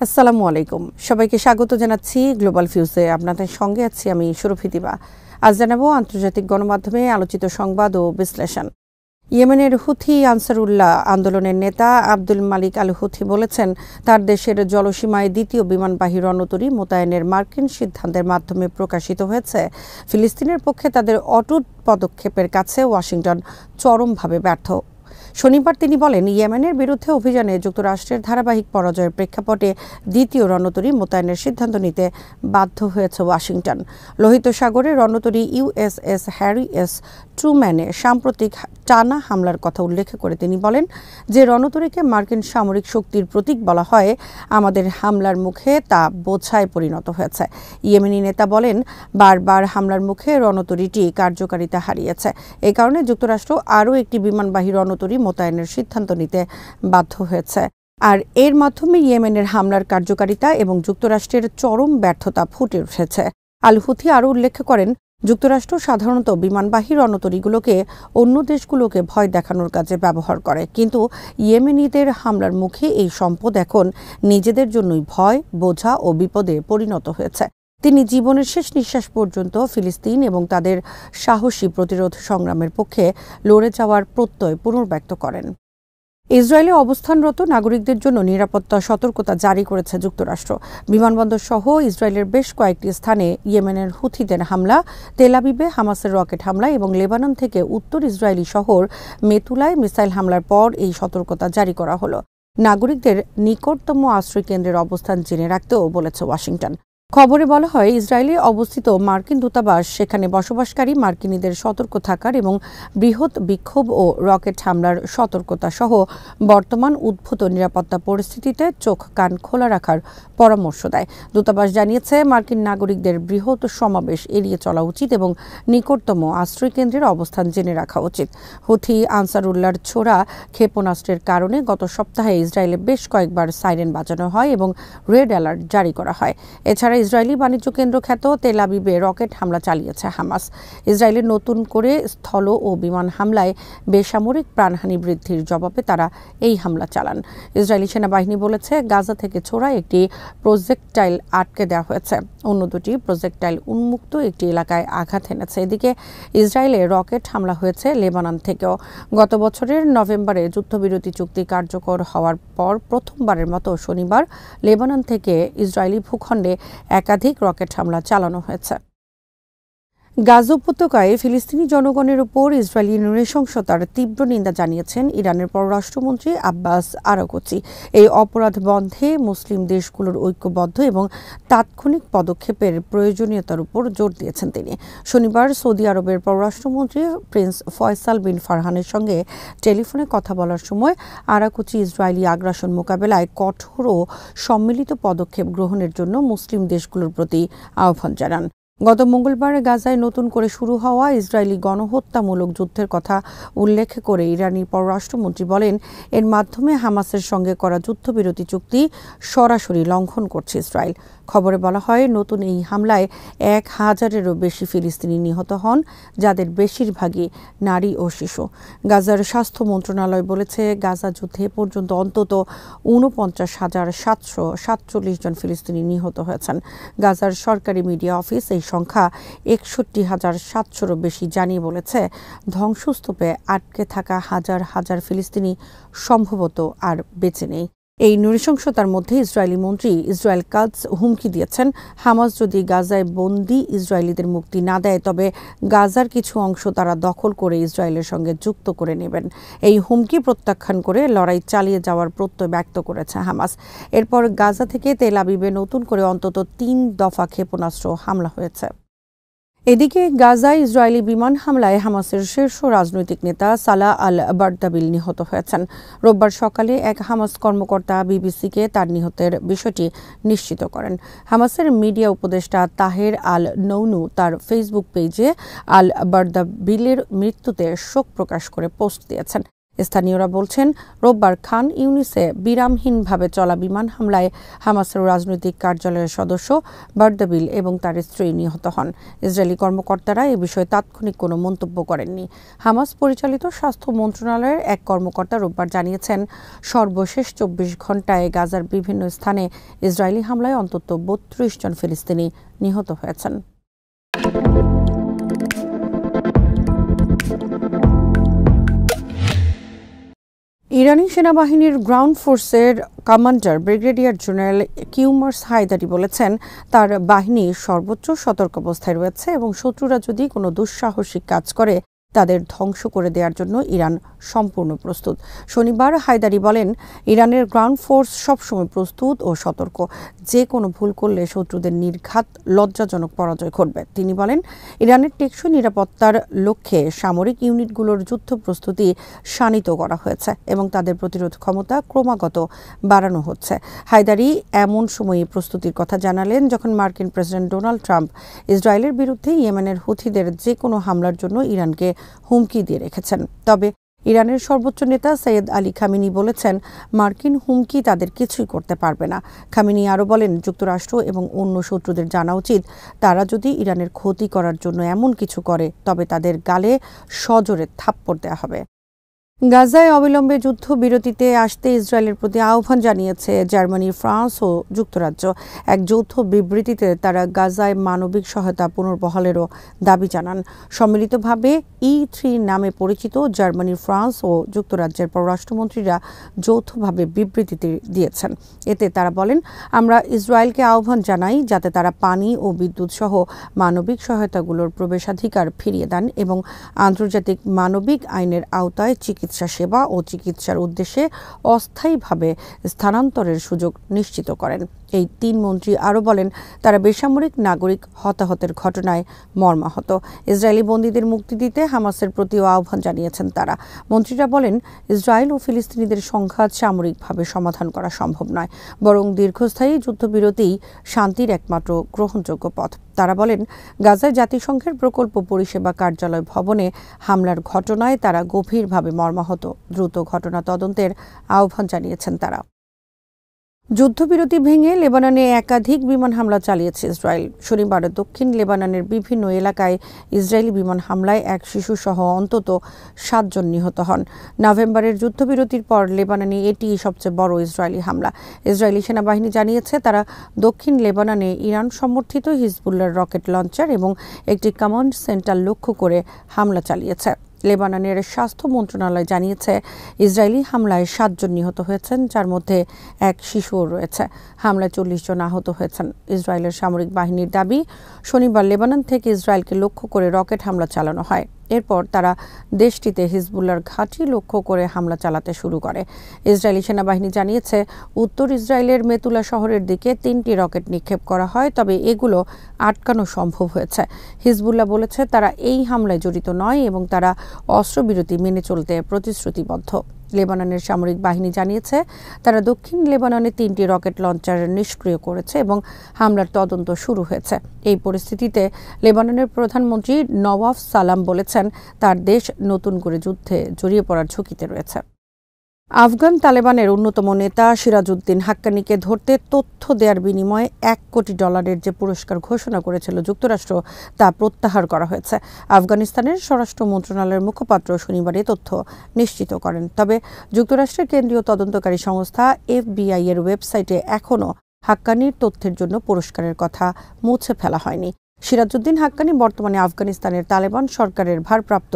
আসসালামু আলাইকুম, সবাইকে স্বাগত জানাচ্ছি গ্লোবাল ভিউজে। আপনাদের সঙ্গে আছি আমি সুরভি দিবা। আজ জানাবো আন্তর্জাতিক গণমাধ্যমে আলোচিত সংবাদ ও বিশ্লেষণ। ইয়েমেনের হুথি আনসারুল্লাহ আন্দোলনের নেতা আব্দুল মালিক আল হুথি বলেছেন, তার দেশের জলসীমায় দ্বিতীয় বিমানবাহী রণতরী মোতায়েনের মার্কিন সিদ্ধান্তের মাধ্যমে প্রকাশিত হয়েছে ফিলিস্তিনের পক্ষে তাদের অটুট পদক্ষেপের কাছে ওয়াশিংটন চরমভাবে ব্যর্থ। শনিবার তিনি বলেন, ইয়েমেনের বিরুদ্ধে অভিযানে যুক্তরাষ্ট্রের ধারাবাহিক পরাজয়ের প্রেক্ষাপটে দ্বিতীয় রণতরী মোতায়েনের সিদ্ধান্ত নিতে বাধ্য হয়েছে ওয়াশিংটন। লোহিত সাগরে রণতরী ইউএসএস হ্যারি এস ট্রুম্যানে সাম্প্রতিক টানা হামলার কথা উল্লেখ করে তিনি বলেন, যে রণতরীকে মার্কিন সামরিক শক্তির প্রতীক বলা হয়, আমাদের হামলার মুখে তা বোঝায় পরিণত হয়েছে। ইয়েমেনি নেতা বলেন, বারবার হামলার মুখে রণতরীটি কার্যকারিতা হারিয়েছে। এ কারণে যুক্তরাষ্ট্র আরও একটি বিমানবাহী রণতরী মোতায়েনের সিদ্ধান্ত নিতে বাধ্য হয়েছে। আর এর মাধ্যমে ইয়েমেনের হামলার কার্যকারিতা এবং যুক্তরাষ্ট্রের চরম ব্যর্থতা ফুটে উঠেছে। আল হুথি আরও উল্লেখ করেন, যুক্তরাষ্ট্র সাধারণত বিমানবাহী রণতরীগুলোকে অন্য দেশগুলোকে ভয় দেখানোর কাজে ব্যবহার করে, কিন্তু ইয়েমেনিদের হামলার মুখে এই সম্পদ এখন নিজেদের জন্যই ভয়, বোঝা ও বিপদে পরিণত হয়েছে। তিনি জীবনের শেষ নিঃশ্বাস পর্যন্ত ফিলিস্তিন এবং তাদের সাহসী প্রতিরোধ সংগ্রামের পক্ষে লড়ে যাওয়ার প্রত্যয় পুনর্ব্যক্ত করেন। ইসরায়েলে অবস্থানরত নাগরিকদের জন্য নিরাপত্তা সতর্কতা জারি করেছে যুক্তরাষ্ট্র। বিমানবন্দর সহ ইসরায়েলের বেশ কয়েকটি স্থানে ইয়েমেনের হুথিদের হামলা, তেল আবিবে হামাসের রকেট হামলা এবং লেবানন থেকে উত্তর ইসরায়েলি শহর মেতুলায় মিসাইল হামলার পর এই সতর্কতা জারি করা হলো। নাগরিকদের নিকটতম আশ্রয় কেন্দ্রের অবস্থান জেনে রাখতেও বলেছে ওয়াশিংটন। খবরে বলা হয়, ইসরায়েলে অবস্থিত মার্কিন দূতাবাস সেখানে বসবাসকারী মার্কিনীদের সতর্ক থাকার এবং বৃহৎ বিক্ষোভ ও রকেট হামলার সতর্কতা সহ বর্তমান উদ্ভূত নিরাপত্তা পরিস্থিতিতে চোখ কান খোলা রাখার পরামর্শ দেয়। দূতাবাস জানিয়েছে, মার্কিন নাগরিকদের বৃহৎ সমাবেশ এড়িয়ে চলা উচিত এবং নিকটতম আশ্রয় কেন্দ্রের অবস্থান জেনে রাখা উচিত। হুথি আনসারুল্লাহর ছোড়া ক্ষেপণাস্ত্রের কারণে গত সপ্তাহে ইসরায়েলে বেশ কয়েকবার সাইরেন বাজানো হয় এবং রেড অ্যালার্ট জারি করা হয়। এছাড়া ইসরায়েলি বাণিজ্য কেন্দ্র খ্যাত তেল আবিবে রকেট হামলা চালিয়েছে হামাস। ইসরায়েলের নতুন করে স্থল ও বিমান হামলায় বেসামরিক প্রাণহানি বৃদ্ধির জবাবে তারা এই হামলা চালান। ইসরায়েলি সেনাবাহিনী বলেছে, গাজা থেকে ছোড়া একটি প্রজেক্টাইল আটকে দেওয়া হয়েছে। অন্য দুটি প্রজেক্টাইল উন্মুক্ত একটি এলাকায় আঘাত এনেছে। এদিকে ইসরায়েলে রকেট হামলা হয়েছে লেবানন থেকেও। গত বছরের নভেম্বরে যুদ্ধবিরতি চুক্তি কার্যকর হওয়ার পর প্রথমবারের মতো শনিবার লেবানন থেকে ইসরায়েলি ভূখণ্ডে একাধিক রকেট হামলা চালানো হয়েছে। গাজা উপত্যকায় ফিলিস্তিনি জনগণের উপর ইসরায়েলি নৃশংসতার তীব্র নিন্দা জানিয়েছেন ইরানের পররাষ্ট্রমন্ত্রী আব্বাস আরাগচি। এই অপরাধ বন্ধে মুসলিম দেশগুলোর ঐক্যবদ্ধ এবং তাৎক্ষণিক পদক্ষেপের প্রয়োজনীয়তার উপর জোর দিয়েছেন তিনি। শনিবার সৌদি আরবের পররাষ্ট্রমন্ত্রী প্রিন্স ফয়সাল বিন ফারহানের সঙ্গে টেলিফোনে কথা বলার সময় আরাগচি ইসরায়েলি আগ্রাসন মোকাবেলায় কঠোর ও সম্মিলিত পদক্ষেপ গ্রহণের জন্য মুসলিম দেশগুলোর প্রতি আহ্বান জানান। গত মঙ্গলবার গাজায় নতুন করে শুরু হওয়া ইসরায়েলি গণহত্যামূলক যুদ্ধের কথা উল্লেখ করে ইরানি পররাষ্ট্রমন্ত্রী বলেন, এর মাধ্যমে হামাসের সঙ্গে করা যুদ্ধবিরতি চুক্তি সরাসরি লঙ্ঘন করছে ইসরায়েল। খবরে বলা হয়, নতুন এই হামলায় 1000-এরও বেশি ফিলিস্তিনি নিহত হন, যাদের বেশিরভাগই নারী ও শিশু। গাজার স্বাস্থ্য মন্ত্রণালয় বলেছে, গাজা যুদ্ধে পর্যন্ত অন্তত 49,747 জন ফিলিস্তিনি নিহত হয়েছেন। গাজার সরকারি মিডিয়া অফিস এই সংখ্যা 61,700-রও বেশি জানিয়ে বলেছে, ধ্বংসস্তূপে আটকে থাকা হাজার হাজার ফিলিস্তিনি সম্ভবত আর বেঁচে নেই। এই নৃশংসতার মধ্যে ইসরায়েলি মন্ত্রী ইসরায়েল কাদস হুমকি দিয়েছেন, হামাস যদি গাজায় বন্দী ইসরায়েলিদের মুক্তি না দেয়, তবে গাজার কিছু অংশ তারা দখল করে ইসরায়েলের সঙ্গে যুক্ত করে নেবেন। এই হুমকি প্রত্যাখ্যান করে লড়াই চালিয়ে যাওয়ার প্রত্যয় ব্যক্ত করেছে হামাস। এরপর গাজা থেকে তেল আবিবে নতুন করে অন্তত 3 দফা ক্ষেপণাস্ত্র হামলা হয়েছে। এদিকে গাজায় ইসরায়েলি বিমান হামলায় হামাসের শীর্ষ রাজনৈতিক নেতা সালাহ আল বারদাবিল নিহত হয়েছেন। রোববার সকালে এক হামাস কর্মকর্তা বিবিসিকে তার নিহতের বিষয়টি নিশ্চিত করেন। হামাসের মিডিয়া উপদেষ্টা তাহের আল নৌনু তার ফেসবুক পেজে আল বারদাবিলের মৃত্যুতে শোক প্রকাশ করে পোস্ট দিয়েছেন। স্থানীয়রা বলছেন, রোববার খান ইউনিসে বিরামহীনভাবে চলা বিমান হামলায় হামাসের রাজনৈতিক কার্যালয়ের সদস্য বারদাবিল এবং তার স্ত্রী নিহত হন। ইসরায়েলি কর্মকর্তারা এ বিষয়ে তাৎক্ষণিক কোনো মন্তব্য করেননি। হামাস পরিচালিত স্বাস্থ্য মন্ত্রণালয়ের এক কর্মকর্তা রোববার জানিয়েছেন, সর্বশেষ ২৪ ঘণ্টায় গাজার বিভিন্ন স্থানে ইসরায়েলি হামলায় অন্তত ৩২ জন ফিলিস্তিনি নিহত হয়েছেন। ইরানি সেনাবাহিনীর গ্রাউন্ড ফোর্সের commander brigadier general Kiumars Heydari বলেছেন, তার বাহিনী সর্বোচ্চ সতর্কাবস্থায় রয়েছে এবং শত্রুরা যদি কোনো দুঃসাহসিক কাজ করে তাদের ধ্বংস করে দেওয়ার জন্য ইরান সম্পূর্ণ প্রস্তুত। শনিবার হায়দারি বলেন, ইরানের গ্রাউন্ড ফোর্স সবসময় প্রস্তুত ও সতর্ক। যে কোনো ভুল করলে শত্রুদের নির্ঘাত লজ্জাজনক পরাজয় ঘটবে। তিনি বলেন, ইরানের টেকসই নিরাপত্তার লক্ষ্যে সামরিক ইউনিটগুলোর যুদ্ধ প্রস্তুতি শানিত করা হয়েছে এবং তাদের প্রতিরোধ ক্ষমতা ক্রমাগত বাড়ানো হচ্ছে। হায়দারি এমন সময়ে প্রস্তুতির কথা জানালেন যখন মার্কিন প্রেসিডেন্ট ডোনাল্ড ট্রাম্প ইসরায়েলের বিরুদ্ধে ইয়েমেনের হুথিদের যে কোনো হামলার জন্য ইরানকে হুমকি দিয়ে রেখেছেন। তবে ইরানের সর্বোচ্চ নেতা সৈয়দ আলী খামেনি বলেছেন, মার্কিন হুমকি তাদের কিছুই করতে পারবে না। খামেনি আরও বলেন, যুক্তরাষ্ট্র এবং অন্য শত্রুদের জানা উচিত, তারা যদি ইরানের ক্ষতি করার জন্য এমন কিছু করে তবে তাদের গালে সজোরে থাপ্পড় দেওয়া হবে। গাজায় অবিলম্বে যুদ্ধবিরতিতে আসতে ইসরায়েলের প্রতি আহ্বান জানিয়েছে জার্মানি, ফ্রান্স ও যুক্তরাজ্য। এক যৌথ বিবৃতিতে তারা গাজায় মানবিক সহায়তা পুনর্বহালেরও দাবি জানান। সম্মিলিতভাবে E3 নামে পরিচিত জার্মানি, ফ্রান্স ও যুক্তরাজ্যের পররাষ্ট্রমন্ত্রীরা যৌথভাবে বিবৃতি দিয়েছেন। এতে তারা বলেন, আমরা ইসরায়েলকে আহ্বান জানাই যাতে তারা পানি ও বিদ্যুৎ সহ মানবিক সহায়তাগুলোর প্রবেশাধিকার ফিরিয়ে দেন এবং আন্তর্জাতিক মানবিক আইনের আওতায় চিকিৎসা সেবা ও চিকিৎসার উদ্দেশ্যে অস্থায়ীভাবে স্থানান্তরের সুযোগ নিশ্চিত করেন। এই তিন মন্ত্রী আরও বলেন, তারা বেসামরিক নাগরিক হতাহতের ঘটনায় মর্মাহত। ইসরায়েলি বন্দীদের মুক্তি দিতে হামাসের প্রতিও আহ্বান জানিয়েছেন তারা। মন্ত্রীরা বলেন, ইসরায়েল ও ফিলিস্তিনিদের সংঘাত সামরিকভাবে সমাধান করা সম্ভব নয়, বরং দীর্ঘস্থায়ী যুদ্ধবিরতিই শান্তির একমাত্র গ্রহণযোগ্য পথ। তারা বলেন, গাজায় জাতিসংঘের প্রকল্প পরিষেবা কার্যালয় ভবনে হামলার ঘটনায় তারা গভীরভাবে মর্মাহত। দ্রুত ঘটনা তদন্তের আহ্বান জানিয়েছেন তারা। যুদ্ধবিরতি ভেঙে লেবাননে একাধিক বিমান হামলা চালিয়েছে ইসরায়েল। শনিবার দক্ষিণ লেবাননের বিভিন্ন এলাকায় ইসরায়েলি বিমান হামলায় এক শিশুসহ অন্তত 7 জন নিহত হন। নভেম্বরের যুদ্ধবিরতির পর লেবাননে এটি সবচেয়ে বড় ইসরায়েলি হামলা। ইসরায়েলি সেনাবাহিনী জানিয়েছে, তারা দক্ষিণ লেবাননে ইরান সমর্থিত হিজবুল্লাহর রকেট লঞ্চার এবং একটি কমান্ড সেন্টার লক্ষ্য করে হামলা চালিয়েছে। লেবাননের স্বাস্থ্য মন্ত্রণালয় জানিয়েছে, ইসরায়েলি হামলায় 7 জন নিহত হয়েছেন, যার মধ্যে এক শিশুও রয়েছে। হামলায় 40 জন আহত হয়েছেন। ইসরায়েলের সামরিক বাহিনীর দাবি, শনিবার লেবানন থেকে ইসরায়েলকে লক্ষ্য করে রকেট হামলা চালানো হয়। এরপর তারা দেশটিতে হিজবুল্লাহর ঘাঁটি লক্ষ্য করে হামলা চালাতে শুরু করে। ইসরায়েলি সেনাবাহিনী জানিয়েছে, উত্তর ইসরায়েলের মেতুলা শহরের দিকে 3টি রকেট নিক্ষেপ করা হয়, তবে এগুলো আটকানো সম্ভব হয়েছে। হিজবুল্লাহ বলেছে, তারা এই হামলায় জড়িত নয় এবং তারা অস্ত্রবিরতি মেনে চলতে প্রতিশ্রুতিবদ্ধ। লেবাননের সামরিক বাহিনী জানিয়েছে, তারা দক্ষিণ লেবাননে 3টি রকেট লঞ্চার নিষ্ক্রিয় করেছে এবং হামলার তদন্ত শুরু হয়েছে। এই পরিস্থিতিতে লেবাননের প্রধানমন্ত্রী নওয়াফ সালাম বলেছেন, তার দেশ নতুন করে যুদ্ধে জড়িয়ে পড়ার ঝুঁকিতে রয়েছে। আফগান তালেবানের অন্যতম নেতা সিরাজউদ্দিন হাক্কানিকে ধরতে তথ্য দেওয়ার বিনিময়ে $1 কোটি যে পুরস্কার ঘোষণা করেছিল যুক্তরাষ্ট্র, তা প্রত্যাহার করা হয়েছে। আফগানিস্তানের স্বরাষ্ট্র মন্ত্রণালয়ের মুখপাত্র শনিবার এ তথ্য নিশ্চিত করেন। তবে যুক্তরাষ্ট্রের কেন্দ্রীয় তদন্তকারী সংস্থা FBI এর ওয়েবসাইটে এখনও হাক্কানির তথ্যের জন্য পুরস্কারের কথা মুছে ফেলা হয়নি। সিরাজউদ্দিন হাক্কানি বর্তমানে আফগানিস্তানের তালেবান সরকারের ভারপ্রাপ্ত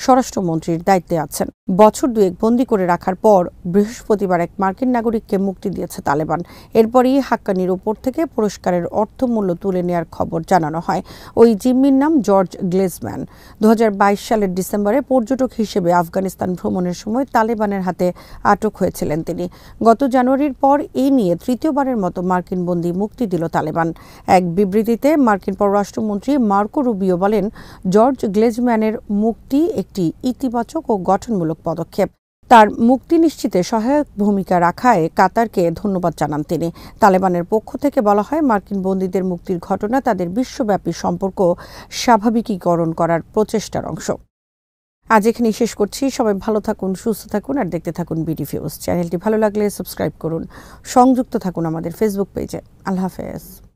স্বরাষ্ট্রমন্ত্রীর দায়িত্বে আছেন। বছর 2 বন্দী করে রাখার পর বৃহস্পতিবার এক মার্কিন নাগরিককে মুক্তি দিয়েছে তালেবান। এরপরই হাক্কানির ওপর থেকে পুরস্কারের অর্থমূল্য তুলে নেওয়ার খবর জানানো হয়। ওই জিম্মির নাম জর্জ গ্লেজম্যান। 2022 সালের ডিসেম্বরে পর্যটক হিসেবে আফগানিস্তান ভ্রমণের সময় তালেবানের হাতে আটক হয়েছিলেন তিনি। গত জানুয়ারির পর এই নিয়ে তৃতীয়বারের মতো মার্কিন বন্দী মুক্তি দিল তালেবান। এক বিবৃতিতে মার্কিন পররাষ্ট্রমন্ত্রী মার্কো রুবিও বলেন, জর্জ গ্লেজম্যানের মুক্তি একটি ইতিবাচক ও গঠনমূলক পদক্ষেপ। তার মুক্তি নিশ্চিতে সহায়ক ভূমিকা রাখায় কাতারকে ধন্যবাদ জানান তিনি। তালেবানের পক্ষ থেকে বলা হয়, মার্কিন বন্দীদের মুক্তির ঘটনা তাদের বিশ্বব্যাপী সম্পর্ক স্বাভাবিকীকরণ করার প্রচেষ্টার অংশ। আজ এখানেই শেষ করছি। সবাই ভালো থাকুন, সুস্থ থাকুন আর দেখতে থাকুন বিডি ফিউজ। চ্যানেলটি ভালো লাগলে সাবস্ক্রাইব করুন, সংযুক্ত থাকুন আমাদের ফেসবুক পেজে। আল্লাহ হাফেজ।